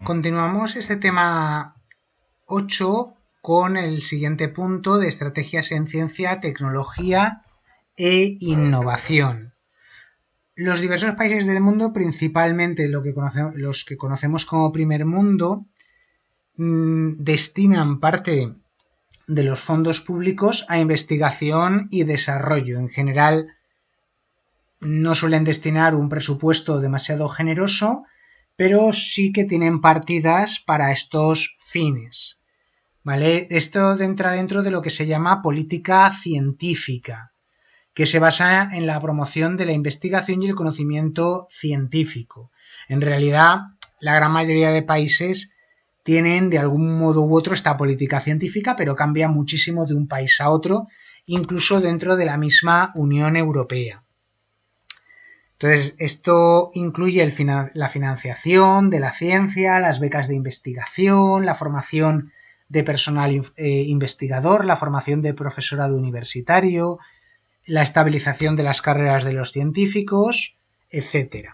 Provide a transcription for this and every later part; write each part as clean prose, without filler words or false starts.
Continuamos este tema 8 con el siguiente punto de estrategias en ciencia, tecnología e innovación. Los diversos países del mundo, principalmente los que conocemos como primer mundo, destinan parte de los fondos públicos a investigación y desarrollo. En general, no suelen destinar un presupuesto demasiado generoso, pero sí que tienen partidas para estos fines. ¿Vale? Esto entra dentro de lo que se llama política científica, que se basa en la promoción de la investigación y el conocimiento científico. En realidad, la gran mayoría de países tienen de algún modo u otro esta política científica, pero cambia muchísimo de un país a otro, incluso dentro de la misma Unión Europea. Entonces, esto incluye la financiación de la ciencia, las becas de investigación, la formación de personal investigador, la formación de profesorado universitario, la estabilización de las carreras de los científicos, etc.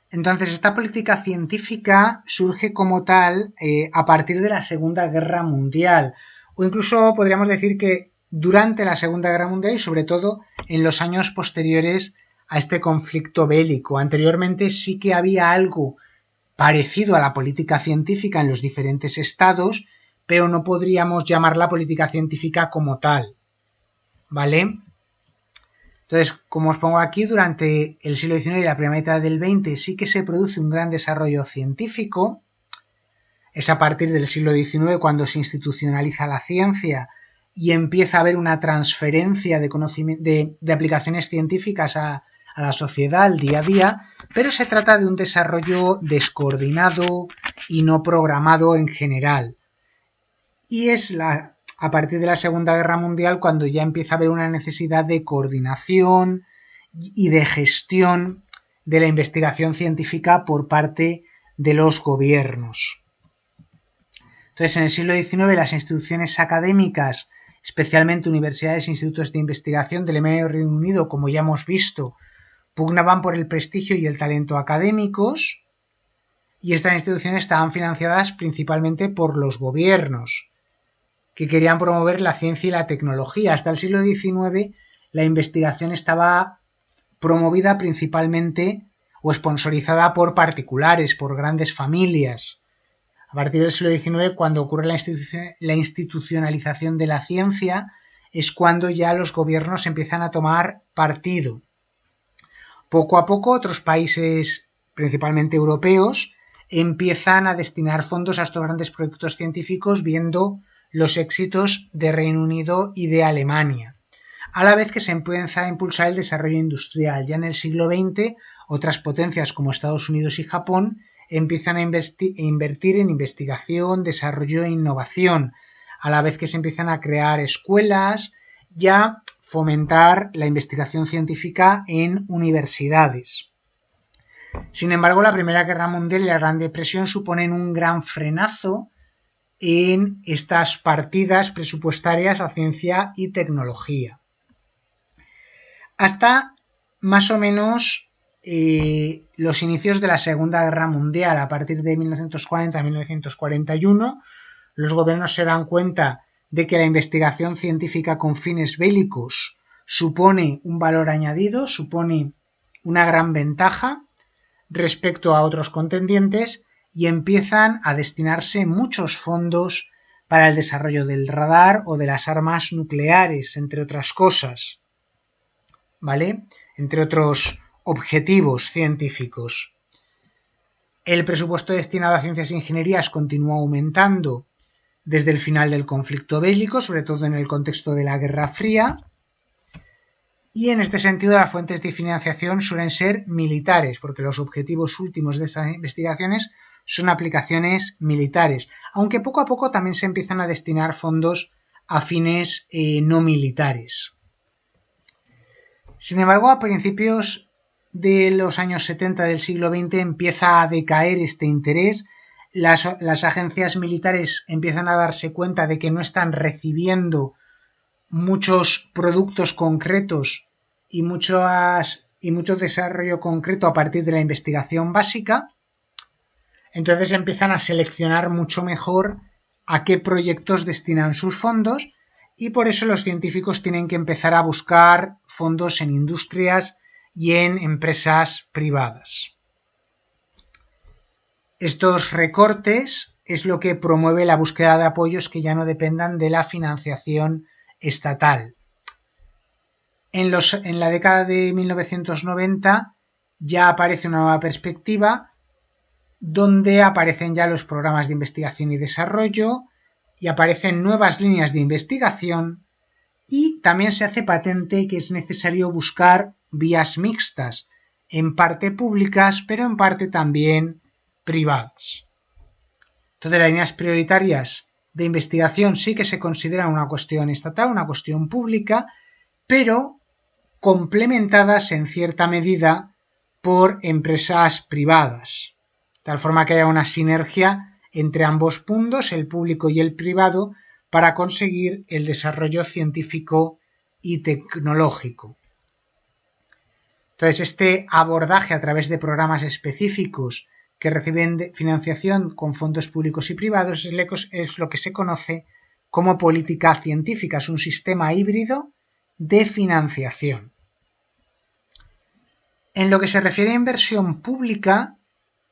Entonces, esta política científica surge como tal a partir de la Segunda Guerra Mundial, o incluso podríamos decir que durante la Segunda Guerra Mundial y sobre todo en los años posteriores a este conflicto bélico. Anteriormente sí que había algo parecido a la política científica en los diferentes estados, pero no podríamos llamarla política científica como tal, ¿vale? Entonces, como os pongo aquí, durante el siglo XIX y la primera mitad del XX sí que se produce un gran desarrollo científico. Es a partir del siglo XIX cuando se institucionaliza la ciencia y empieza a haber una transferencia de aplicaciones científicas a la sociedad, al día a día, pero se trata de un desarrollo descoordinado y no programado en general. Y es a partir de la Segunda Guerra Mundial cuando ya empieza a haber una necesidad de coordinación y de gestión de la investigación científica por parte de los gobiernos. Entonces, en el siglo XIX las instituciones académicas, especialmente universidades e institutos de investigación del Reino Unido, como ya hemos visto, pugnaban por el prestigio y el talento académicos, y estas instituciones estaban financiadas principalmente por los gobiernos, que querían promover la ciencia y la tecnología. Hasta el siglo XIX la investigación estaba promovida principalmente o sponsorizada por particulares, por grandes familias. A partir del siglo XIX, cuando ocurre la institucionalización de la ciencia, es cuando ya los gobiernos empiezan a tomar partido. Poco a poco otros países, principalmente europeos, empiezan a destinar fondos a estos grandes proyectos científicos viendo los éxitos de Reino Unido y de Alemania, a la vez que se empieza a impulsar el desarrollo industrial. Ya en el siglo XX, otras potencias como Estados Unidos y Japón empiezan a invertir en investigación, desarrollo e innovación, a la vez que se empiezan a crear escuelas y a fomentar la investigación científica en universidades. Sin embargo, la Primera Guerra Mundial y la Gran Depresión suponen un gran frenazo en estas partidas presupuestarias a ciencia y tecnología. Hasta más o menos los inicios de la Segunda Guerra Mundial, a partir de 1940 a 1941, los gobiernos se dan cuenta de que la investigación científica con fines bélicos supone un valor añadido, supone una gran ventaja respecto a otros contendientes y empiezan a destinarse muchos fondos para el desarrollo del radar o de las armas nucleares, entre otras cosas, ¿vale? Entre otros objetivos científicos. El presupuesto destinado a ciencias e ingenierías continúa aumentando desde el final del conflicto bélico, sobre todo en el contexto de la Guerra Fría, y en este sentido las fuentes de financiación suelen ser militares, porque los objetivos últimos de estas investigaciones son aplicaciones militares, aunque poco a poco también se empiezan a destinar fondos a fines no militares. Sin embargo, a principios de los años 70 del siglo XX empieza a decaer este interés. Las agencias militares empiezan a darse cuenta de que no están recibiendo muchos productos concretos y mucho desarrollo concreto a partir de la investigación básica. Entonces empiezan a seleccionar mucho mejor a qué proyectos destinan sus fondos y por eso los científicos tienen que empezar a buscar fondos en industrias y en empresas privadas. Estos recortes es lo que promueve la búsqueda de apoyos que ya no dependan de la financiación estatal. En la década de 1990 ya aparece una nueva perspectiva donde aparecen ya los programas de investigación y desarrollo y aparecen nuevas líneas de investigación y también se hace patente que es necesario buscar vías mixtas, en parte públicas pero en parte también privadas. Entonces las líneas prioritarias de investigación sí que se consideran una cuestión estatal, una cuestión pública, pero complementadas en cierta medida por empresas privadas, de tal forma que haya una sinergia entre ambos puntos, el público y el privado, para conseguir el desarrollo científico y tecnológico. Entonces, este abordaje a través de programas específicos que reciben financiación con fondos públicos y privados es lo que se conoce como política científica, es un sistema híbrido de financiación. En lo que se refiere a inversión pública,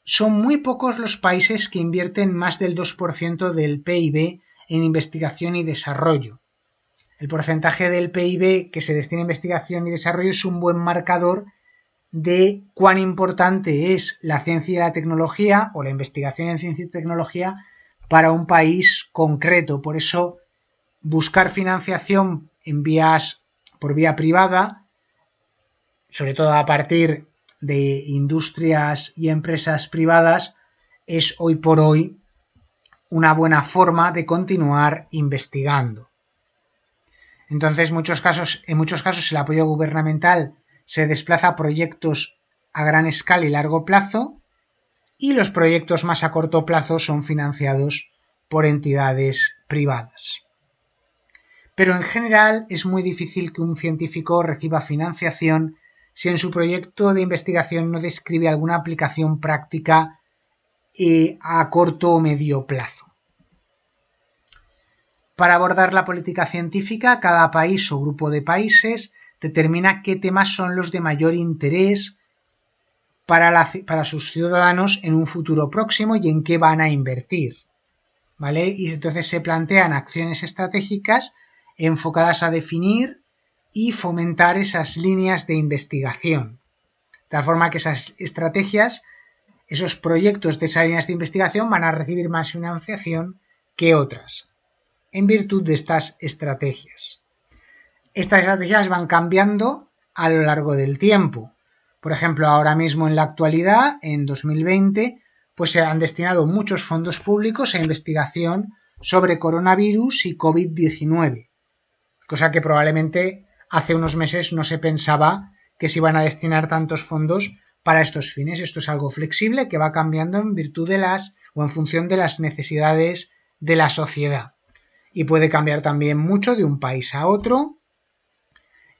son muy pocos los países que invierten más del 2% del PIB en investigación y desarrollo. El porcentaje del PIB que se destina a investigación y desarrollo es un buen marcador de cuán importante es la ciencia y la tecnología o la investigación en ciencia y tecnología para un país concreto. Por eso, buscar financiación por vía privada, sobre todo a partir de industrias y empresas privadas, es hoy por hoy una buena forma de continuar investigando. Entonces, en muchos casos el apoyo gubernamental se desplaza a proyectos a gran escala y largo plazo y los proyectos más a corto plazo son financiados por entidades privadas. Pero en general es muy difícil que un científico reciba financiación si en su proyecto de investigación no describe alguna aplicación práctica a corto o medio plazo. Para abordar la política científica, cada país o grupo de países determina qué temas son los de mayor interés para sus ciudadanos en un futuro próximo y en qué van a invertir, ¿vale? Y entonces se plantean acciones estratégicas enfocadas a definir y fomentar esas líneas de investigación, de tal forma que esas estrategias, esos proyectos de esas líneas de investigación van a recibir más financiación que otras, en virtud de estas estrategias. Estas estrategias van cambiando a lo largo del tiempo. Por ejemplo, ahora mismo en la actualidad, en 2020, pues se han destinado muchos fondos públicos a investigación sobre coronavirus y COVID-19, cosa que probablemente hace unos meses no se pensaba que se iban a destinar tantos fondos para estos fines. Esto es algo flexible que va cambiando en virtud de en función de las necesidades de la sociedad. Y puede cambiar también mucho de un país a otro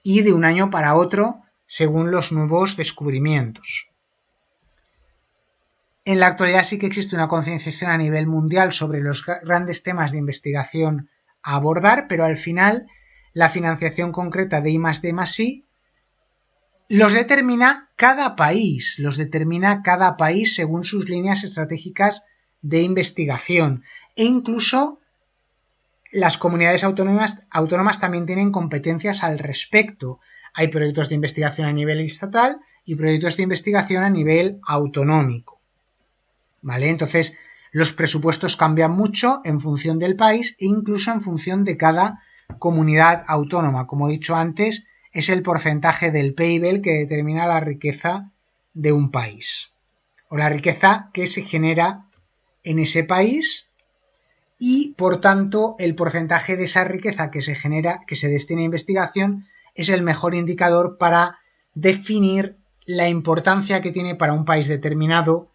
y de un año para otro según los nuevos descubrimientos. En la actualidad sí que existe una concienciación a nivel mundial sobre los grandes temas de investigación a abordar, pero al final la financiación concreta de I+D+I los determina cada país según sus líneas estratégicas de investigación e incluso las comunidades autónomas también tienen competencias al respecto. Hay proyectos de investigación a nivel estatal y proyectos de investigación a nivel autonómico, ¿vale? Entonces, los presupuestos cambian mucho en función del país e incluso en función de cada comunidad autónoma. Como he dicho antes, es el porcentaje del PIB el que determina la riqueza de un país o la riqueza que se genera en ese país. Y, por tanto, el porcentaje de esa riqueza que se genera, que se destina a investigación, es el mejor indicador para definir la importancia que tiene para un país determinado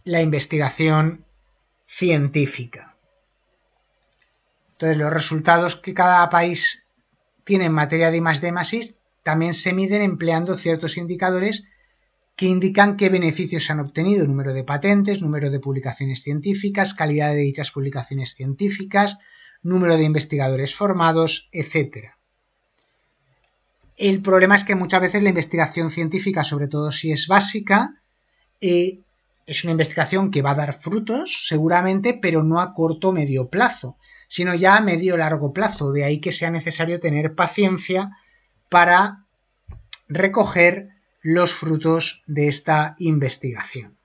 la investigación científica. Entonces, los resultados que cada país tiene en materia de I+D+I también se miden empleando ciertos indicadores que indican qué beneficios se han obtenido, número de patentes, número de publicaciones científicas, calidad de dichas publicaciones científicas, número de investigadores formados, etc. El problema es que muchas veces la investigación científica, sobre todo si es básica, es una investigación que va a dar frutos, seguramente, pero no a corto o medio plazo, sino ya a medio o largo plazo. De ahí que sea necesario tener paciencia para recoger los frutos de esta investigación.